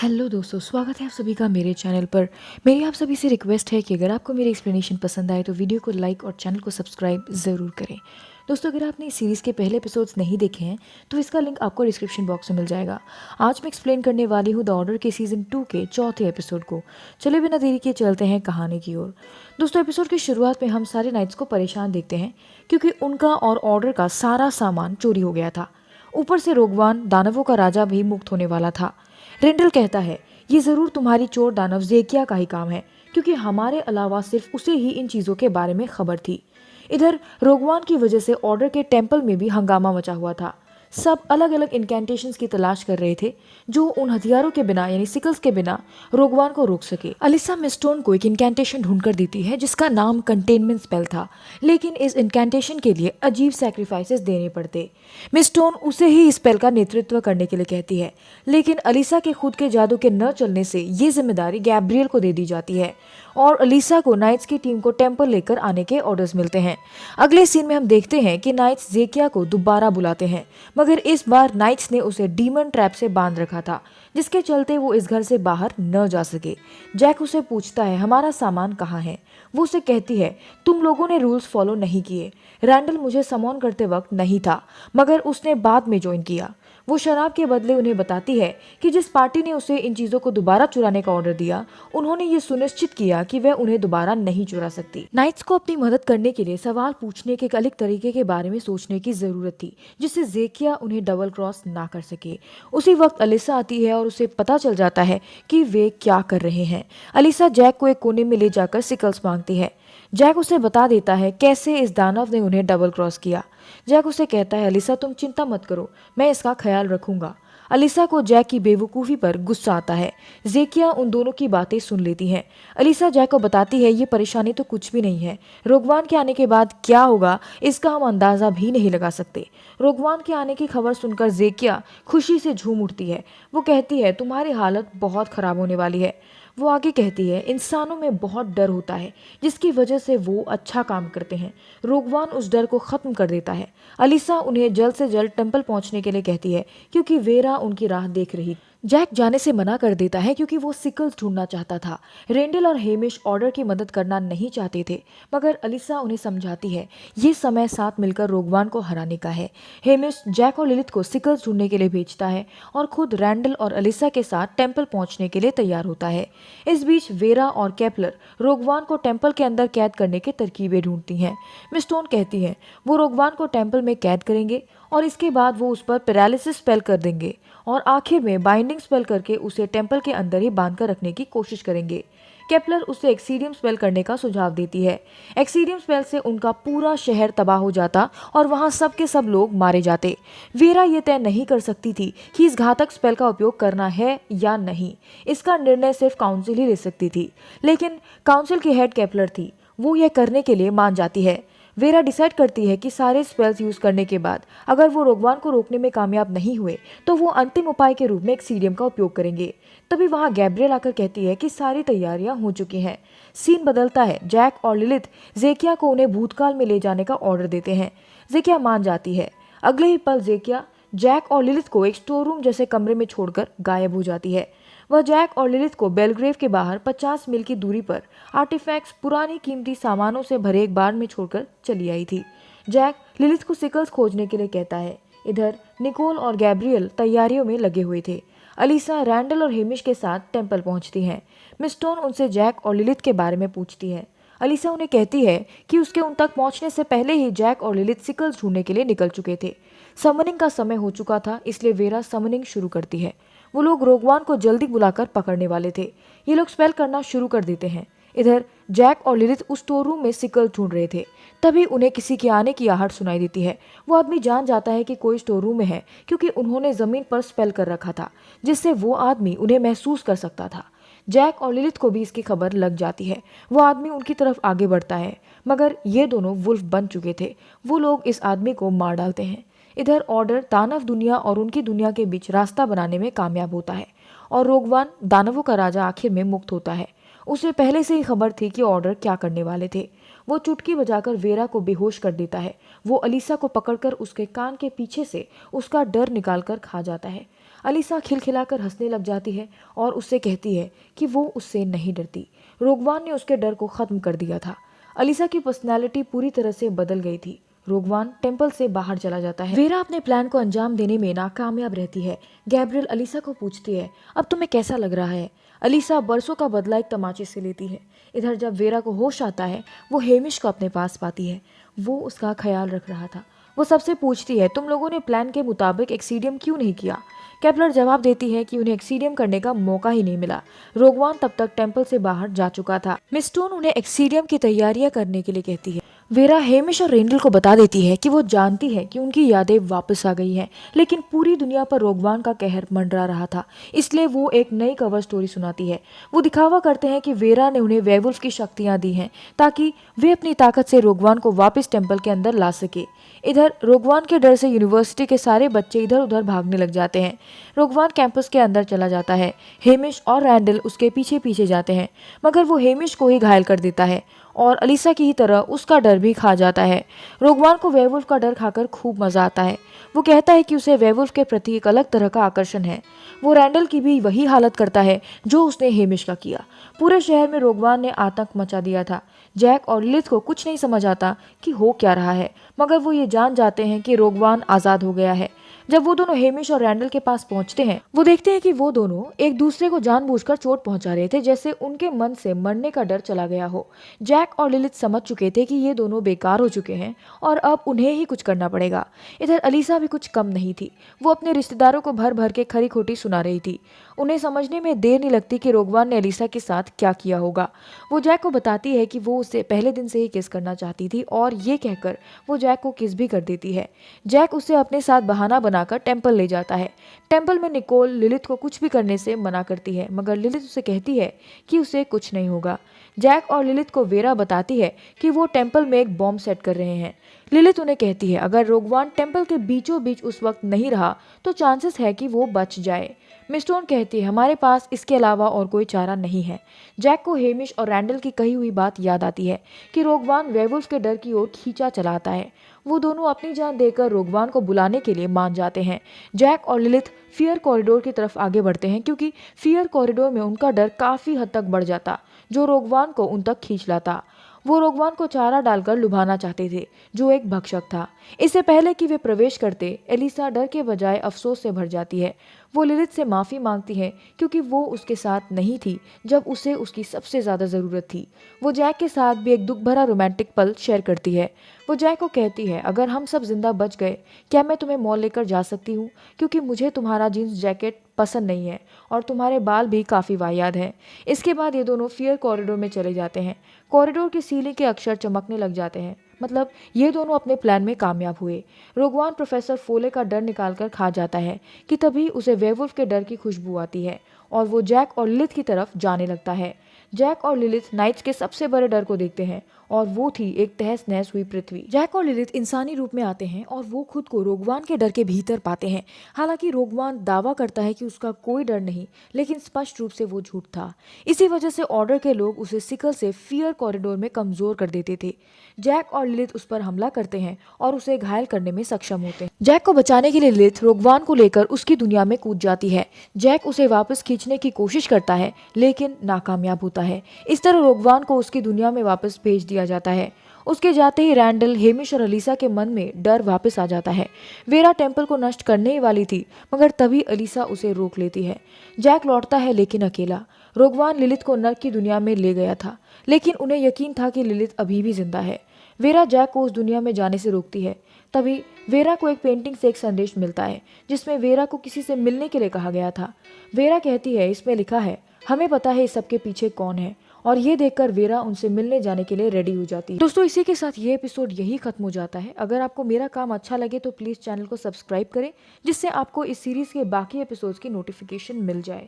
Hello दोस्तों, स्वागत है आप सभी का मेरे चैनल पर। मेरी आप सभी से रिक्वेस्ट है कि अगर आपको मेरी एक्सप्लेनेशन पसंद आए तो वीडियो को लाइक और चैनल को सब्सक्राइब ज़रूर करें। दोस्तों, अगर आपने इस सीरीज़ के पहले एपिसोड्स नहीं देखे हैं तो इसका लिंक आपको डिस्क्रिप्शन बॉक्स में मिल जाएगा। आज मैं एक्सप्लेन करने वाली हूँ द ऑर्डर के सीज़न 2 के चौथे एपिसोड को। चलिए बिना देरी के चलते हैं कहानी की ओर। दोस्तों, एपिसोड की शुरुआत में हम सारे नाइट्स को परेशान देखते हैं क्योंकि उनका और ऑर्डर का सारा सामान चोरी हो गया था। ऊपर से रोगवान दानवों का राजा भी मुक्त होने वाला था। रेंडल कहता है, ये जरूर तुम्हारी चोर दानव जेकिया का ही काम है, क्योंकि हमारे अलावा सिर्फ उसे ही इन चीजों के बारे में खबर थी। इधर रोगवान की वजह से ऑर्डर के टेंपल में भी हंगामा मचा हुआ था। सब अलग अलग इनकेंटेशंस की तलाश कर रहे थे जो उन हथियारों के बिना यानी सिकल्स के बिना रोगवान को रोक सके। अलिसा मिस्टोन को एक इनकेंटेशन ढूंढकर देती है जिसका नाम कंटेनमेंट स्पेल था, लेकिन इस इनकेंटेशन के लिए अजीब सैक्रिफाइसेस देने पड़ते। मिस्टोन उसे ही इस स्पेल का नेतृत्व करने के लिए कहती है, लेकिन अलिसा के खुद के जादू के न चलने से ये जिम्मेदारी गैब्रियल को दे दी जाती है और अलिसा को नाइट्स की टीम को टेंपल लेकर आने के ऑर्डर्स मिलते हैं। अगले सीन में हम देखते हैं कि नाइट्स जेकिया को दोबारा बुलाते हैं, मगर इस बार नाइट्स ने उसे डीमन ट्रैप से बांध रखा था, जिसके चलते वो इस घर से बाहर न जा सके। जैक उसे पूछता है, हमारा सामान कहाँ है? वो उसे कहती है, तुम लोगों ने रूल्स फॉलो नहीं किए। रैंडल मुझे समॉन करते वक्त नहीं था, मगर उसने बाद में ज्वाइन किया। वो शराब के बदले उन्हें बताती है कि जिस पार्टी ने उसे इन चीजों को दोबारा चुराने का ऑर्डर दिया, उन्होंने ये सुनिश्चित किया कि वह उन्हें दोबारा नहीं चुरा सकती। नाइट्स को अपनी मदद करने के लिए सवाल पूछने के एक अलग तरीके के बारे में सोचने की जरूरत थी, जिससे जेकिया उन्हें डबल क्रॉस ना कर सके। उसी वक्त अलिसा आती है और उसे पता चल जाता है कि वे क्या कर रहे हैं। अलिसा जैक को एक कोने में ले जाकर सिकल्स मांगती है। जैक उसे बता देता है कैसे इस दानव ने उन्हें डबल क्रॉस किया। जैक उसे कहता है, अलिसा तुम चिंता मत करो, मैं इसका ख्याल रखूंगा। अलिसा को जैक की बेवकूफ़ी पर गुस्सा आता है। जेकिया उन दोनों की बातें सुन लेती है। अलिसा जैक को बताती है, ये परेशानी तो कुछ भी नहीं है। रोगवान के आने के बाद क्या होगा इसका हम अंदाज़ा भी नहीं लगा सकते। रोगवान के आने की खबर सुनकर जेकिया खुशी से झूम उठती है। वो कहती है, तुम्हारी हालत बहुत खराब होने वाली है। वो आगे कहती है, इंसानों में बहुत डर होता है जिसकी वजह से वो अच्छा काम करते हैं। रोगवान उस डर को खत्म कर देता है। अलिसा उन्हें जल्द से जल्द टेंपल पहुंचने के लिए कहती है क्योंकि वेरा उनकी राह देख रही। जैक जाने से मना कर देता है क्योंकि वो सिकल्स ढूंढना चाहता था। रेंडल और हेमिश ऑर्डर की मदद करना नहीं चाहते थे, मगर अलिसा उन्हें समझाती है ये समय साथ मिलकर रोगवान को हराने का है। हेमिश जैक और लिलिथ को सिकल्स ढूंढने के लिए भेजता है और खुद रैंडल और अलिसा के साथ टेंपल पहुंचने के लिए तैयार होता है। इस बीच वेरा और केपलर रोगवान को टेंपल के अंदर कैद करने की तरकीबें ढूंढती हैं। मिस स्टोन कहती हैं वो रोगवान को टेंपल में कैद करेंगे और इसके बाद वो उस पर पैरालिसिस स्पेल कर देंगे और आखिर में बाइंडिंग स्पेल करके उसे टेंपल के अंदर ही बांध कर रखने की कोशिश करेंगे। केपलर उसे एक्सीडियम स्पेल करने का सुझाव देती है। एक्सीडियम स्पेल से उनका पूरा शहर तबाह हो जाता और वहां सब के सब लोग मारे जाते। वेरा ये तय नहीं कर सकती थी कि इस घातक स्पेल का उपयोग करना है या नहीं। इसका निर्णय सिर्फ काउंसिल ही ले सकती थी, लेकिन काउंसिल की हेड केपलर थी। वो यह करने के लिए मान जाती है। वेरा डिसाइड करती है कि सारे स्पेल्स यूज करने के बाद अगर वो रोगवान को रोकने में कामयाब नहीं हुए तो वो अंतिम उपाय के रूप में एक्सीडियम का उपयोग करेंगे। तभी वहां गैब्रियल आकर कहती है कि सारी तैयारियां हो चुकी हैं। सीन बदलता है। जैक और लिलिथ जेकिया को उन्हें भूतकाल में ले जाने का ऑर्डर देते हैं। जेकिया मान जाती है। अगले ही पल जेकिया जैक और लिलिथ को एक स्टोर रूम जैसे कमरे में छोड़कर गायब हो जाती है। वह जैक और लिलिथ को बेलग्रेव के बाहर 50 मील की दूरी पर आर्टिफैक्ट्स पुरानी कीमती सामानों से भरे एक बार में छोड़कर चली आई थी। जैक लिलिथ को सिकल्स खोजने के लिए कहता है। इधर निकोल और गैब्रियल तैयारियों में लगे हुए थे। अलीसा रैंडल और हेमिश के साथ टेंपल पहुंचती हैं। मिस स्टोन उनसे जैक और लिलिथ के बारे में पूछती है। अलीसा उन्हें कहती है कि उसके उन तक पहुंचने से पहले ही जैक और लिलिथ सिकल्स ढूंढने के लिए निकल चुके थे। समनिंग का समय हो चुका था, इसलिए वेरा समनिंग शुरू करती है। वो लोग रोगवान को जल्दी बुलाकर पकड़ने वाले थे। ये लोग स्पेल करना शुरू कर देते हैं। इधर जैक और लिलिथ उस स्टोर रूम में सिकल ढूंढ रहे थे। तभी उन्हें किसी के आने की आहट सुनाई देती है। वो आदमी जान जाता है कि कोई स्टोर रूम में है, क्योंकि उन्होंने जमीन पर स्पेल कर रखा था, जिससे वो आदमी उन्हें महसूस कर सकता था। जैक और लिलिथ को भी इसकी खबर लग जाती है। वो आदमी उनकी तरफ आगे बढ़ता है, मगर ये दोनों वुल्फ बन चुके थे। वो लोग इस आदमी को मार डालते हैं। इधर ऑर्डर दानव दुनिया और उनकी दुनिया के बीच रास्ता बनाने में कामयाब होता है और रोगवान दानवों का राजा आखिर में मुक्त होता है। उसे पहले से ही खबर थी कि ऑर्डर क्या करने वाले थे। वो चुटकी बजाकर वेरा को बेहोश कर देता है। वो अलीसा को पकड़कर उसके कान के पीछे से उसका डर निकालकर खा जाता है। अलीसा खिलखिलाकर हंसने लग जाती है और उससे कहती है कि वो उससे नहीं डरती। रोगवान ने उसके डर को खत्म कर दिया था। अलीसा की पर्सनैलिटी पूरी तरह से बदल गई थी। रोगवान टेम्पल से बाहर चला जाता है। वेरा अपने प्लान को अंजाम देने में नाकामयाब रहती है। गैब्रियल अलीसा को पूछती है, अब तुम्हें कैसा लग रहा है? अलीसा बरसों का बदला एक तमाचे से लेती है। इधर जब वेरा को होश आता है, वो हेमिश को अपने पास पाती है। वो उसका ख्याल रख रहा था। वो सबसे पूछती है, तुम लोगों ने प्लान के मुताबिक एक्सीडियम क्यों नहीं किया? केपलर जवाब देती है कि उन्हें एक्सीडियम करने का मौका ही नहीं मिला। रोगवान तब तक टेम्पल से बाहर जा चुका था। मिस स्टोन उन्हें एक्सीडियम की तैयारियां करने के लिए कहती है। वेरा हेमिश और रेंडल को बता देती है कि वो जानती है कि उनकी यादें वापस आ गई हैं, लेकिन पूरी दुनिया पर रोगवान का कहर मंडरा रहा था, इसलिए वो एक नई कवर स्टोरी सुनाती है। वो दिखावा करते हैं कि वेरा ने उन्हें वेवुल्फ की शक्तियां दी हैं ताकि वे अपनी ताकत से रोगवान को वापस टेम्पल के अंदर ला सके। इधर रोगवान के डर से यूनिवर्सिटी के सारे बच्चे इधर उधर भागने लग जाते हैं। रोगवान कैंपस के अंदर चला जाता है। हेमिश और रैंडल उसके पीछे पीछे जाते हैं, मगर वो हेमिश को ही घायल कर देता है और अलीसा की ही तरह उसका डर भी खा जाता है। रोगवान को वेवुल्फ का डर खाकर खूब मजा आता है। वो कहता है कि उसे वेवुल्फ के प्रति एक अलग तरह का आकर्षण है। वो रैंडल की भी वही हालत करता है जो उसने हेमिश का किया। पूरे शहर में रोगवान ने आतंक मचा दिया था। जैक और लिलिथ को कुछ नहीं समझ आता कि हो क्या रहा है, मगर वो ये जान जाते हैं कि रोगवान आजाद हो गया है। जब वो दोनों हेमिश और रैंडल के पास पहुंचते हैं, वो देखते हैं कि वो दोनों एक दूसरे को जानबूझकर चोट पहुंचा रहे थे, जैसे उनके मन से मरने का डर चला गया हो। जैक और लिलिथ समझ चुके थे कि ये दोनों बेकार हो चुके हैं और अब उन्हें ही कुछ करना पड़ेगा। इधर अलीसा भी कुछ कम नहीं थी। वो अपने रिश्तेदारों को भर भर के खरी खोटी सुना रही थी। उन्हें समझने में देर नहीं लगती कि रोगवान ने अलीसा के साथ क्या किया होगा। वो जैक को बताती है कि वो उसे पहले दिन से ही किस करना चाहती थी और ये कहकर वो जैक को किस भी कर देती है। जैक उसे अपने साथ बहाना बनाकर टेम्पल ले जाता है। टेम्पल में निकोल लिलिथ को कुछ भी करने से मना करती है, मगर लिलिथ उसे कहती है कि उसे कुछ नहीं होगा। जैक और लिलिथ को वेरा बताती है कि वो टेम्पल में एक बॉम्ब सेट कर रहे हैं। लिलिथ उन्हें कहती है अगर रोगवान टेम्पल के बीचों बीच उस वक्त नहीं रहा तो चांसेस है कि वो बच जाए। मिस स्टोन कहती है हमारे पास इसके अलावा और कोई चारा नहीं है। जैक को हेमिश और रैंडल की कही हुई बात याद आती है कि रोगवान वेवुल्फ के डर की ओर खींचा चला आता है। वो दोनों अपनी जान देकर रोगवान को बुलाने के लिए मान जाते हैं। जैक और लिलिथ फियर कॉरिडोर की तरफ आगे बढ़ते हैं, क्योंकि फियर कॉरिडोर में उनका डर काफी हद तक बढ़ जाता, जो रोगवान को उन तक खींच लाता। वो रोगवान को चारा डालकर लुभाना चाहते थे, जो एक भक्षक था। इससे पहले कि वे प्रवेश करते, एलिसा डर के बजाय अफसोस से भर जाती है। वो लिलिथ से माफ़ी मांगती है क्योंकि वो उसके साथ नहीं थी जब उसे उसकी सबसे ज़्यादा ज़रूरत थी। वो जैक के साथ भी एक दुख भरा रोमांटिक पल शेयर करती है। वो जैक को कहती है अगर हम सब जिंदा बच गए, क्या मैं तुम्हें मॉल लेकर जा सकती हूँ, क्योंकि मुझे तुम्हारा जीन्स जैकेट पसंद नहीं है और तुम्हारे बाल भी काफ़ी वाहियात हैं। इसके बाद ये दोनों फियर कॉरिडोर में चले जाते हैं। कॉरिडोर की सीलिंग के अक्षर चमकने लग जाते हैं, मतलब ये दोनों अपने प्लान में कामयाब हुए। रोगवान प्रोफेसर फोले का डर निकालकर खा जाता है कि तभी उसे वेवुल्फ के डर की खुशबू आती है और वो जैक और लिलिथ की तरफ जाने लगता है। जैक और लिलिथ नाइट्स के सबसे बड़े डर को देखते हैं और वो थी एक तहस नहस हुई पृथ्वी। जैक और लिलिथ इंसानी रूप में आते हैं और वो खुद को रोगवान के डर के भीतर पाते हैं। हालांकि रोगवान दावा करता है कि उसका कोई डर नहीं, लेकिन स्पष्ट रूप से वो झूठ था। इसी वजह से ऑर्डर के लोग उसे सिकल से फियर कॉरिडोर में कमजोर कर देते थे। जैक और लिलिथ उस पर हमला करते हैं और उसे घायल करने में सक्षम होते हैं। जैक को बचाने के लिए लिलिथ रोगवान को लेकर उसकी दुनिया में कूद जाती है। जैक उसे वापस खींचने की कोशिश करता है, लेकिन नाकामयाब होता है। इस तरह रोगवान को उसकी दुनिया में वापस भेज दिया जाता है। उसके जाते ही रैंडल, हेमिश और अलीसा के मन में डर वापस आ जाता है। वेरा टेम्पल को नष्ट करने ही वाली थी, मगर तभी अलीसा उसे रोक लेती है। जैक लौटता है, लेकिन अकेला। रोगवान लिलिथ को नर्क की दुनिया में ले गया था, लेकिन उन्हें यकीन था कि लिलिथ अभी भी जिंदा है। वेरा जैक को उस दुनिया में जाने से रोकती है। तभी वेरा को एक पेंटिंग से एक संदेश मिलता है, जिसमें वेरा को किसी से मिलने के लिए कहा गया था। वेरा कहती है इसमें लिखा है हमें पता है इस सबके पीछे कौन है, और ये देखकर वेरा उनसे मिलने जाने के लिए रेडी हो जाती है। दोस्तों, इसी के साथ ये एपिसोड यही खत्म हो जाता है। अगर आपको मेरा काम अच्छा लगे तो प्लीज चैनल को सब्सक्राइब करें, जिससे आपको इस सीरीज के बाकी एपिसोड्स की नोटिफिकेशन मिल जाए।